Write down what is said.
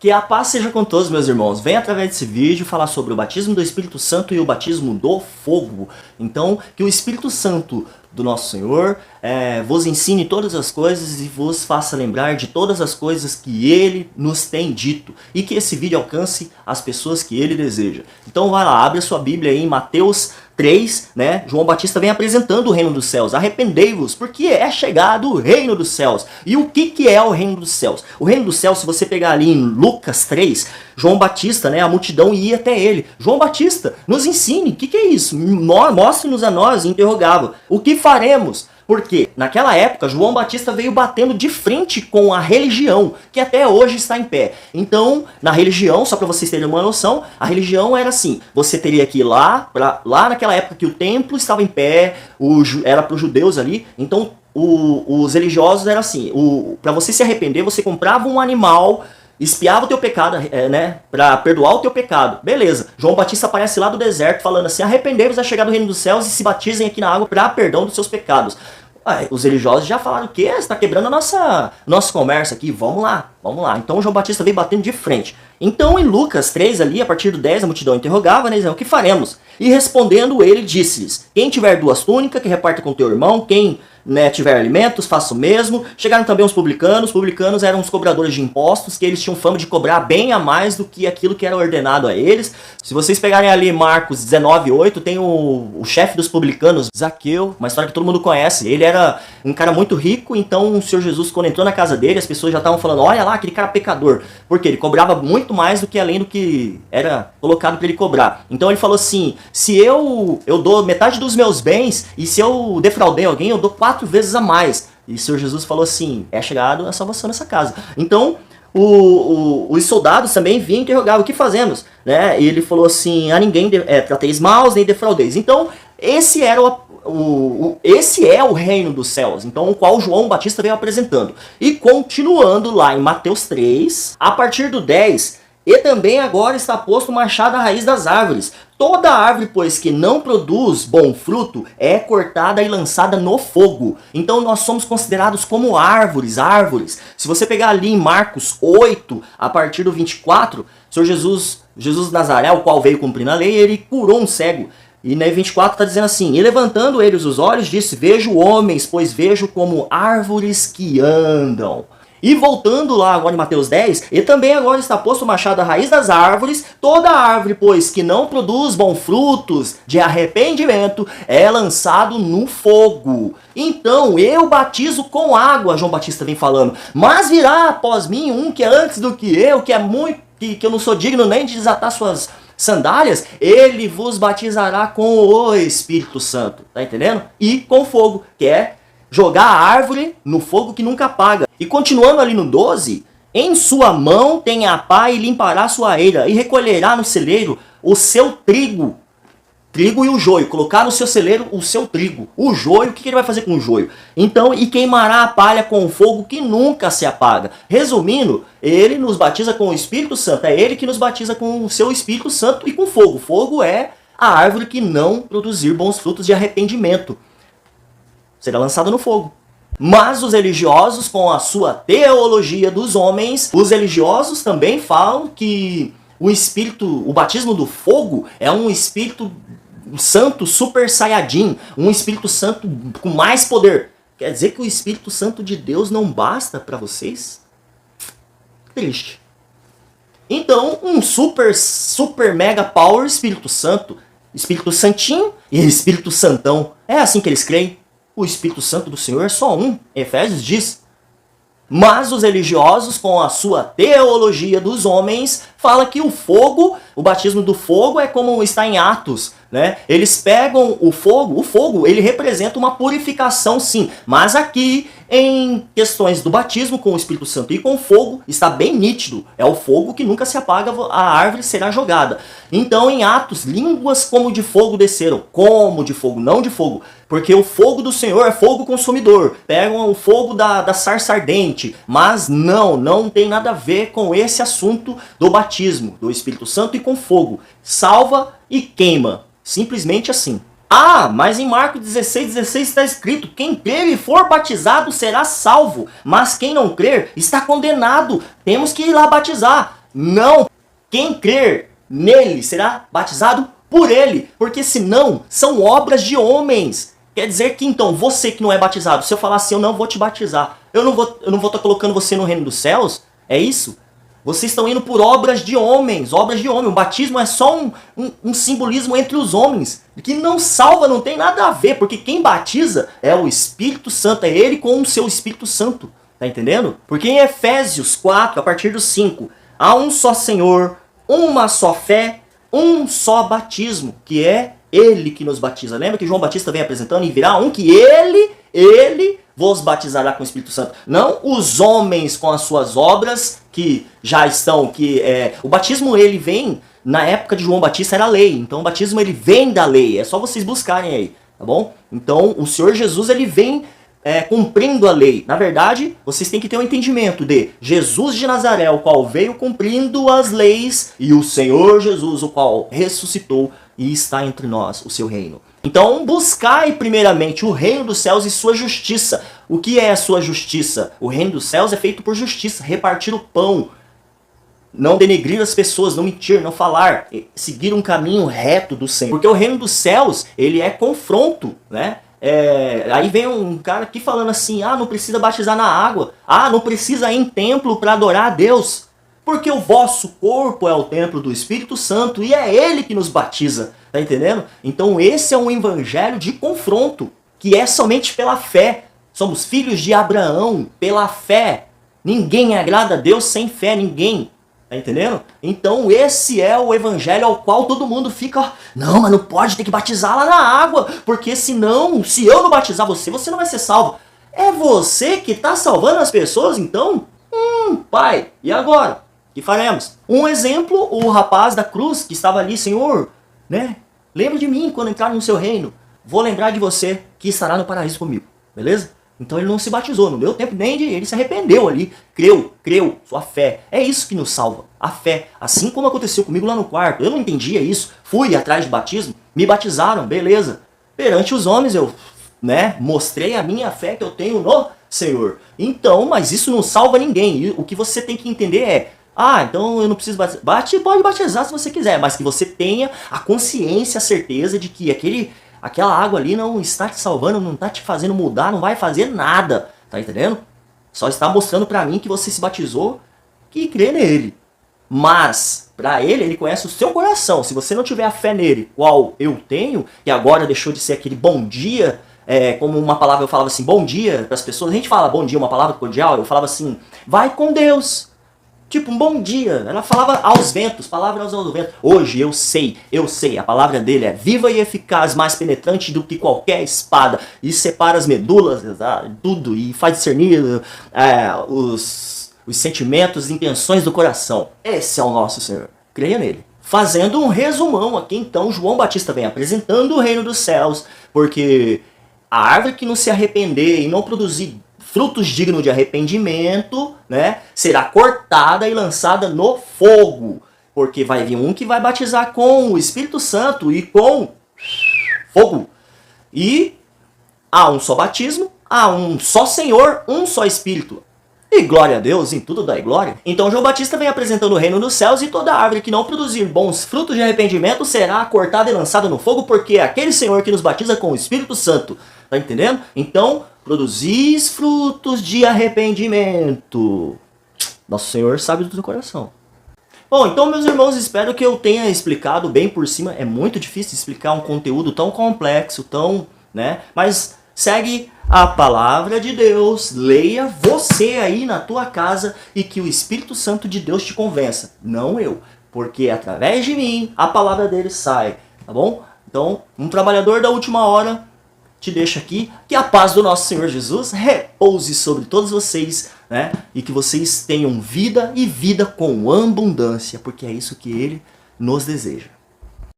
Que a paz seja com todos, meus irmãos. Venho através desse vídeo falar sobre o batismo do Espírito Santo e o batismo do fogo. Então, que o Espírito Santo do nosso Senhor vos ensine todas as coisas e vos faça lembrar de todas as coisas que Ele nos tem dito. E que esse vídeo alcance as pessoas que Ele deseja. Então vai lá, abre a sua Bíblia aí em Mateus 3, né? João Batista vem apresentando o reino dos céus. Arrependei-vos, porque é chegado o reino dos céus. E o que é o reino dos céus? O reino dos céus, se você pegar ali em Lucas 3, João Batista, né? A multidão ia até ele. João Batista, nos ensine, o que é isso? Mostre-nos a nós, interrogava. O que faremos? Porque naquela época João Batista veio batendo de frente com a religião, que até hoje está em pé. Então, na religião, só para vocês terem uma noção, a religião era assim, você teria que ir lá naquela época que o templo estava em pé, era para os judeus ali, então os religiosos era assim, para você se arrepender, você comprava um animal, espiava o teu pecado, né, para perdoar o teu pecado. Beleza. João Batista aparece lá do deserto falando assim, arrependei-vos a chegar do reino dos céus e se batizem aqui na água para perdão dos seus pecados. Os religiosos já falaram, o quê? Você está quebrando a nosso comércio aqui, vamos lá. Então João Batista veio batendo de frente. Então em Lucas 3 ali, a partir do 10, a multidão interrogava, né, dizendo, o que faremos? E respondendo ele, disse-lhes, quem tiver 2 túnicas, que reparta com teu irmão, quem tiver alimentos, faça o mesmo. Chegaram também os publicanos eram os cobradores de impostos, que eles tinham fama de cobrar bem a mais do que aquilo que era ordenado a eles. Se vocês pegarem ali Marcos 19:8, tem o chefe dos publicanos, Zaqueu, uma história que todo mundo conhece. Ele era um cara muito rico, então o Senhor Jesus, quando entrou na casa dele, as pessoas já estavam falando, olha lá, aquele cara pecador. Porque ele cobrava muito mais do que além do que era colocado para ele cobrar. Então ele falou assim, se eu dou metade dos meus bens, e se eu defraudei alguém, eu dou 4 vezes a mais. E o Senhor Jesus falou assim, é chegado a salvação nessa casa. Então, os soldados também vinham e interrogavam, o que fazemos? Né? E ele falou assim, a ninguém trateis maus, nem defraudeis. Então, esse é o reino dos céus, então o qual João Batista veio apresentando. E continuando lá em Mateus 3, a partir do 10, e também agora está posto o machado à raiz das árvores. Toda árvore, pois, que não produz bom fruto, é cortada e lançada no fogo. Então nós somos considerados como árvores. Se você pegar ali em Marcos 8, a partir do 24, o Senhor Jesus de Nazaré, o qual veio cumprindo a lei, ele curou um cego. E na 24 está dizendo assim, e levantando eles os olhos, disse, vejo homens, pois vejo como árvores que andam. E voltando lá agora em Mateus 10, e também agora está posto o machado à raiz das árvores, toda árvore, pois, que não produz bons frutos de arrependimento, é lançado no fogo. Então, eu batizo com água, João Batista vem falando, mas virá após mim um que é antes do que eu, que é muito, que eu não sou digno nem de desatar suas sandálias, ele vos batizará com o Espírito Santo, tá entendendo? E com fogo, que é jogar a árvore no fogo que nunca apaga. E continuando ali no 12, em sua mão tem a pá e limpará sua eira, e recolherá no celeiro o seu trigo e o joio. Colocar no seu celeiro o seu trigo. O joio, o que ele vai fazer com o joio? Então, e queimará a palha com o fogo que nunca se apaga. Resumindo, ele nos batiza com o Espírito Santo. É ele que nos batiza com o seu Espírito Santo e com fogo. Fogo é a árvore que não produzir bons frutos de arrependimento. Será lançada no fogo. Mas os religiosos, com a sua teologia dos homens, os religiosos também falam que o batismo do fogo é um Espírito Santo super saiyajin, um Espírito Santo com mais poder. Quer dizer que o Espírito Santo de Deus não basta para vocês? Triste. Então, um super mega power Espírito Santo, Espírito Santinho e Espírito Santão. É assim que eles creem. O Espírito Santo do Senhor é só um. Efésios diz. Mas os religiosos, com a sua teologia dos homens, fala que o batismo do fogo é como está em Atos, né? Eles pegam o fogo ele representa uma purificação sim, mas aqui em questões do batismo com o Espírito Santo e com fogo, está bem nítido, é o fogo que nunca se apaga, a árvore será jogada. Então em Atos, línguas como de fogo desceram, como de fogo, não de fogo, porque o fogo do Senhor é fogo consumidor, pegam o fogo da sarça ardente, mas não tem nada a ver com esse assunto do batismo, do Espírito Santo e com fogo, salva e queima, simplesmente assim. Mas em Marcos 16:16 está escrito, quem crer e for batizado será salvo, mas quem não crer está condenado, temos que ir lá batizar. Não! Quem crer nele será batizado por ele, porque senão são obras de homens. Quer dizer que então, você que não é batizado, se eu falar assim, eu não vou te batizar, eu não vou estar colocando você no reino dos céus, é isso? Vocês estão indo por obras de homens, obras de homem. O batismo é só um simbolismo entre os homens, que não salva, não tem nada a ver, porque quem batiza é o Espírito Santo, é ele com o seu Espírito Santo, tá entendendo? Porque em Efésios 4, a partir do 5, há um só Senhor, uma só fé, um só batismo, que é ele que nos batiza. Lembra que João Batista vem apresentando e virá um que ele vos batizará com o Espírito Santo. Não os homens com as suas obras que já estão, o batismo ele vem, na época de João Batista era lei, então o batismo ele vem da lei, é só vocês buscarem aí, tá bom? Então o Senhor Jesus ele vem cumprindo a lei. Na verdade, vocês têm que ter um entendimento de Jesus de Nazaré, o qual veio cumprindo as leis, e o Senhor Jesus, o qual ressuscitou e está entre nós, o seu reino. Então, buscai primeiramente o reino dos céus e sua justiça. O que é a sua justiça? O reino dos céus é feito por justiça, repartir o pão, não denegrir as pessoas, não mentir, não falar, seguir um caminho reto do Senhor. Porque o reino dos céus, ele é confronto, né? Aí vem um cara aqui falando assim, não precisa batizar na água, não precisa ir em templo para adorar a Deus, porque o vosso corpo é o templo do Espírito Santo e é ele que nos batiza, tá entendendo? Então esse é um evangelho de confronto, que é somente pela fé. Somos filhos de Abraão pela fé. Ninguém agrada a Deus sem fé, ninguém. Tá entendendo? Então esse é o evangelho ao qual todo mundo fica, não, mas não pode, tem que batizar lá na água, porque senão, se eu não batizar você, você não vai ser salvo. É você que está salvando as pessoas, então? Pai, e agora? O que faremos? Um exemplo, o rapaz da cruz que estava ali, Senhor, né? Lembra de mim quando entrar no seu reino. Vou lembrar de você que estará no paraíso comigo, beleza? Então ele não se batizou, não deu tempo nem de... Ele se arrependeu ali, creu, sua fé. É isso que nos salva, a fé. Assim como aconteceu comigo lá no quarto. Eu não entendia isso, fui atrás de batismo, me batizaram, beleza. Perante os homens eu, mostrei a minha fé que eu tenho no Senhor. Então, mas isso não salva ninguém. E o que você tem que entender é, então eu não preciso batizar. Pode batizar se você quiser, mas que você tenha a consciência, a certeza de que aquela água ali não está te salvando, não está te fazendo mudar, não vai fazer nada, tá entendendo? Só está mostrando para mim que você se batizou, que crê nele. Mas, para ele conhece o seu coração. Se você não tiver a fé nele, qual eu tenho, e agora deixou de ser aquele bom dia, como uma palavra eu falava assim, bom dia para as pessoas. A gente fala bom dia, uma palavra cordial, eu falava assim, vai com Deus. Tipo, um bom dia. Ela falava aos ventos, palavras aos ventos. Hoje eu sei, a palavra dele é viva e eficaz, mais penetrante do que qualquer espada. E separa as medulas, tudo, e faz discernir os sentimentos e intenções do coração. Esse é o nosso Senhor. Creia nele. Fazendo um resumão aqui, então, João Batista vem apresentando o reino dos céus, porque a árvore que não se arrepender e não produzir frutos dignos de arrependimento, será cortada e lançada no fogo. Porque vai vir um que vai batizar com o Espírito Santo e com fogo. E há um só batismo, há um só Senhor, um só Espírito. E glória a Deus, em tudo dai glória. Então João Batista vem apresentando o reino dos céus, e toda árvore que não produzir bons frutos de arrependimento será cortada e lançada no fogo, porque é aquele Senhor que nos batiza com o Espírito Santo. Tá entendendo? Então, produzis frutos de arrependimento. Nosso Senhor sabe do teu coração. Bom, então, meus irmãos, espero que eu tenha explicado bem por cima. É muito difícil explicar um conteúdo tão complexo, mas segue a palavra de Deus, leia você aí na tua casa e que o Espírito Santo de Deus te convença, não eu, porque através de mim a palavra dele sai, tá bom? Então, um trabalhador da última hora te deixa aqui, que a paz do nosso Senhor Jesus repouse sobre todos vocês, e que vocês tenham vida e vida com abundância, porque é isso que ele nos deseja.